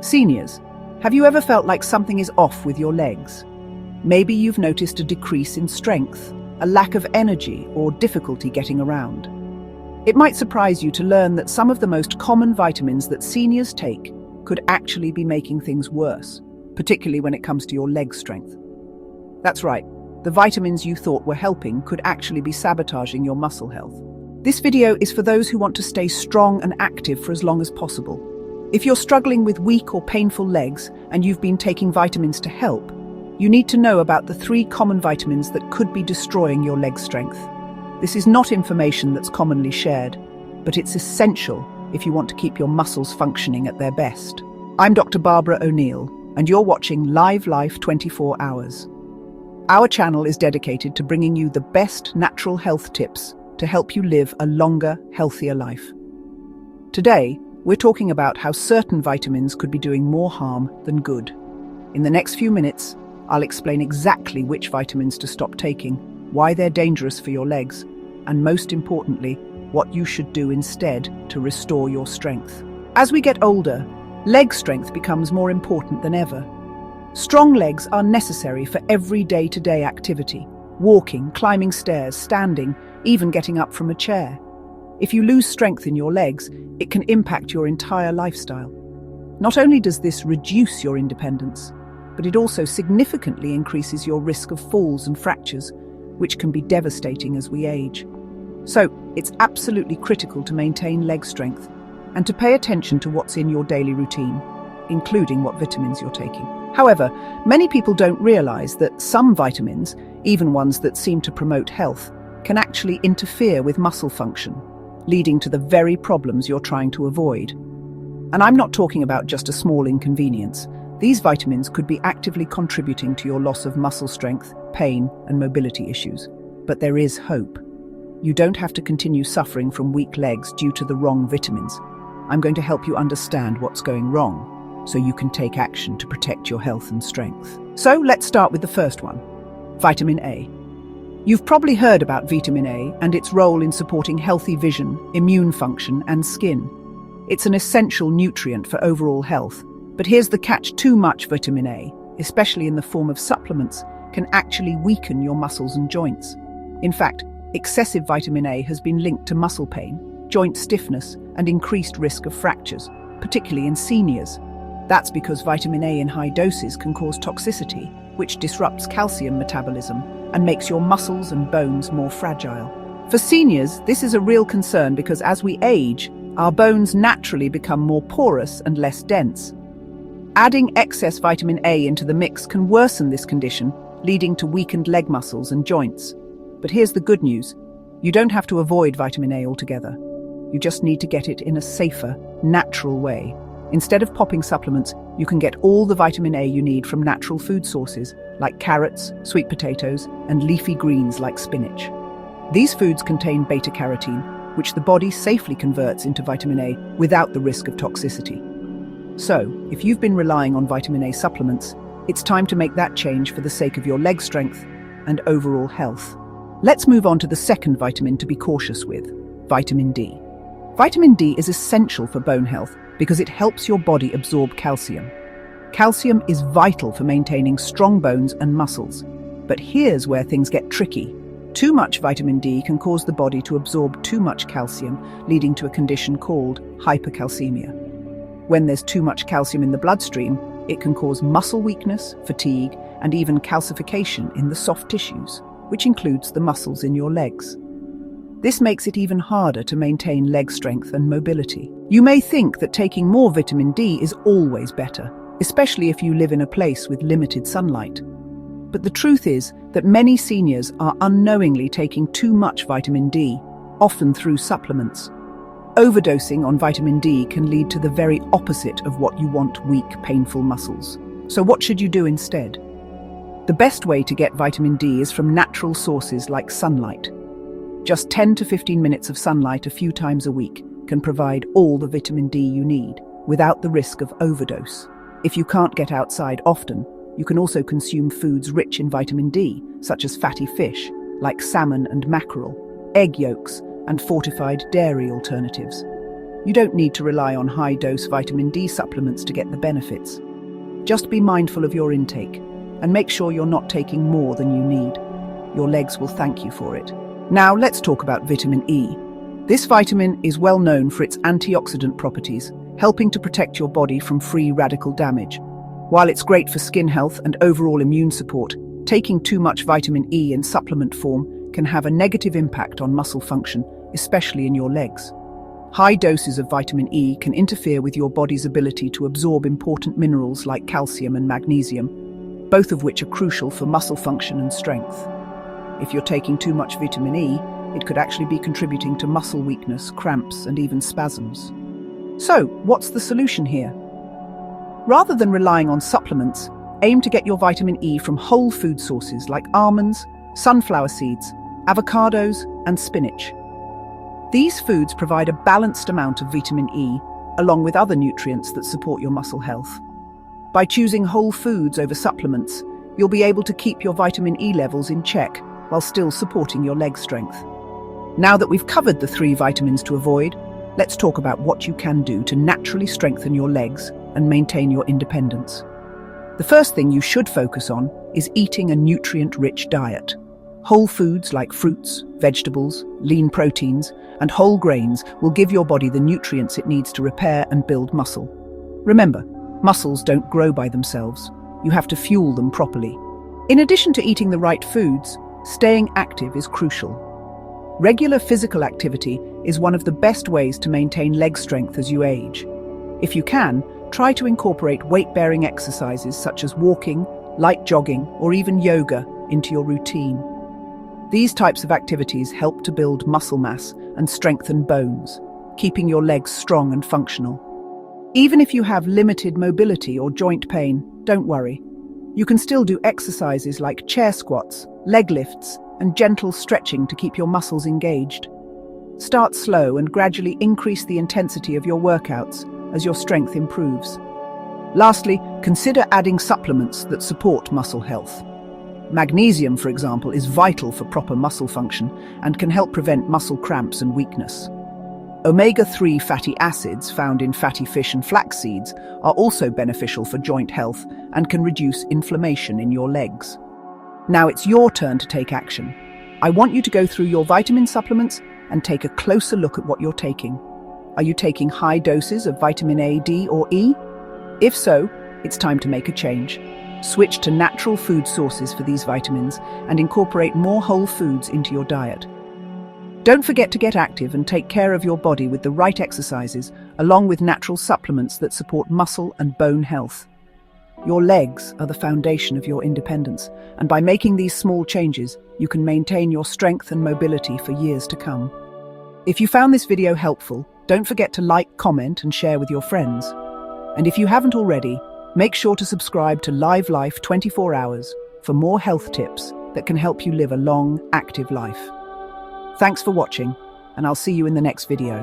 Seniors, have you ever felt like something is off with your legs? Maybe you've noticed a decrease in strength, a lack of energy, or difficulty getting around. It might surprise you to learn that some of the most common vitamins that seniors take could actually be making things worse, particularly when it comes to your leg strength. That's right, the vitamins you thought were helping could actually be sabotaging your muscle health. This video is for those who want to stay strong and active for as long as possible. If you're struggling with weak or painful legs and you've been taking vitamins to help, you need to know about the 3 common vitamins that could be destroying your leg strength. This is not information that's commonly shared, but it's essential if you want to keep your muscles functioning at their best. I'm Dr. Barbara O'Neill, and you're watching Live Life 24 Hours. Our channel is dedicated to bringing you the best natural health tips to help you live a longer, healthier life. Today, we're talking about how certain vitamins could be doing more harm than good. In the next few minutes, I'll explain exactly which vitamins to stop taking, why they're dangerous for your legs, and most importantly, what you should do instead to restore your strength. As we get older, leg strength becomes more important than ever. Strong legs are necessary for every day-to-day activity: walking, climbing stairs, standing, even getting up from a chair. If you lose strength in your legs, it can impact your entire lifestyle. Not only does this reduce your independence, but it also significantly increases your risk of falls and fractures, which can be devastating as we age. So, it's absolutely critical to maintain leg strength and to pay attention to what's in your daily routine, including what vitamins you're taking. However, many people don't realize that some vitamins, even ones that seem to promote health, can actually interfere with muscle function, leading to the very problems you're trying to avoid. And I'm not talking about just a small inconvenience. These vitamins could be actively contributing to your loss of muscle strength, pain, and mobility issues. But there is hope. You don't have to continue suffering from weak legs due to the wrong vitamins. I'm going to help you understand what's going wrong, so you can take action to protect your health and strength. So let's start with the first one, vitamin A. You've probably heard about vitamin A and its role in supporting healthy vision, immune function, and skin. It's an essential nutrient for overall health. But here's the catch: too much vitamin A, especially in the form of supplements, can actually weaken your muscles and joints. In fact, excessive vitamin A has been linked to muscle pain, joint stiffness, and increased risk of fractures, particularly in seniors. That's because vitamin A in high doses can cause toxicity, which disrupts calcium metabolism and makes your muscles and bones more fragile. For seniors, this is a real concern because as we age, our bones naturally become more porous and less dense. Adding excess vitamin A into the mix can worsen this condition, leading to weakened leg muscles and joints. But here's the good news: you don't have to avoid vitamin A altogether. You just need to get it in a safer, natural way. Instead of popping supplements, you can get all the vitamin A you need from natural food sources like carrots, sweet potatoes, and leafy greens like spinach. These foods contain beta-carotene, which the body safely converts into vitamin A without the risk of toxicity. So, if you've been relying on vitamin A supplements, it's time to make that change for the sake of your leg strength and overall health. Let's move on to the second vitamin to be cautious with, vitamin D. Vitamin D is essential for bone health because it helps your body absorb calcium. Calcium is vital for maintaining strong bones and muscles. But here's where things get tricky. Too much vitamin D can cause the body to absorb too much calcium, leading to a condition called hypercalcemia. When there's too much calcium in the bloodstream, it can cause muscle weakness, fatigue, and even calcification in the soft tissues, which includes the muscles in your legs. This makes it even harder to maintain leg strength and mobility. You may think that taking more vitamin D is always better, especially if you live in a place with limited sunlight. But the truth is that many seniors are unknowingly taking too much vitamin D, often through supplements. Overdosing on vitamin D can lead to the very opposite of what you want: weak, painful muscles. So what should you do instead? The best way to get vitamin D is from natural sources like sunlight. Just 10 to 15 minutes of sunlight a few times a week can provide all the vitamin D you need without the risk of overdose. If you can't get outside often, you can also consume foods rich in vitamin D, such as fatty fish, like salmon and mackerel, egg yolks, and fortified dairy alternatives. You don't need to rely on high-dose vitamin D supplements to get the benefits. Just be mindful of your intake and make sure you're not taking more than you need. Your legs will thank you for it. Now let's talk about vitamin E. This vitamin is well known for its antioxidant properties, helping to protect your body from free radical damage. While it's great for skin health and overall immune support, taking too much vitamin E in supplement form can have a negative impact on muscle function, especially in your legs. High doses of vitamin E can interfere with your body's ability to absorb important minerals like calcium and magnesium, both of which are crucial for muscle function and strength. If you're taking too much vitamin E, it could actually be contributing to muscle weakness, cramps, and even spasms. So, what's the solution here? Rather than relying on supplements, aim to get your vitamin E from whole food sources like almonds, sunflower seeds, avocados, and spinach. These foods provide a balanced amount of vitamin E, along with other nutrients that support your muscle health. By choosing whole foods over supplements, you'll be able to keep your vitamin E levels in check while still supporting your leg strength. Now that we've covered the 3 vitamins to avoid, let's talk about what you can do to naturally strengthen your legs and maintain your independence. The first thing you should focus on is eating a nutrient-rich diet. Whole foods like fruits, vegetables, lean proteins, and whole grains will give your body the nutrients it needs to repair and build muscle. Remember, muscles don't grow by themselves. You have to fuel them properly. In addition to eating the right foods, staying active is crucial. Regular physical activity is one of the best ways to maintain leg strength as you age. If you can, try to incorporate weight-bearing exercises such as walking, light jogging, or even yoga into your routine. These types of activities help to build muscle mass and strengthen bones, keeping your legs strong and functional. Even if you have limited mobility or joint pain, don't worry. You can still do exercises like chair squats, leg lifts, and gentle stretching to keep your muscles engaged. Start slow and gradually increase the intensity of your workouts as your strength improves. Lastly, consider adding supplements that support muscle health. Magnesium, for example, is vital for proper muscle function and can help prevent muscle cramps and weakness. Omega-3 fatty acids found in fatty fish and flax seeds are also beneficial for joint health and can reduce inflammation in your legs. Now it's your turn to take action. I want you to go through your vitamin supplements and take a closer look at what you're taking. Are you taking high doses of vitamin A, D, or E? If so, it's time to make a change. Switch to natural food sources for these vitamins and incorporate more whole foods into your diet. Don't forget to get active and take care of your body with the right exercises, along with natural supplements that support muscle and bone health. Your legs are the foundation of your independence, and by making these small changes, you can maintain your strength and mobility for years to come. If you found this video helpful, don't forget to like, comment, and share with your friends. And if you haven't already, make sure to subscribe to Live Life 24 Hours for more health tips that can help you live a long, active life. Thanks for watching, and I'll see you in the next video.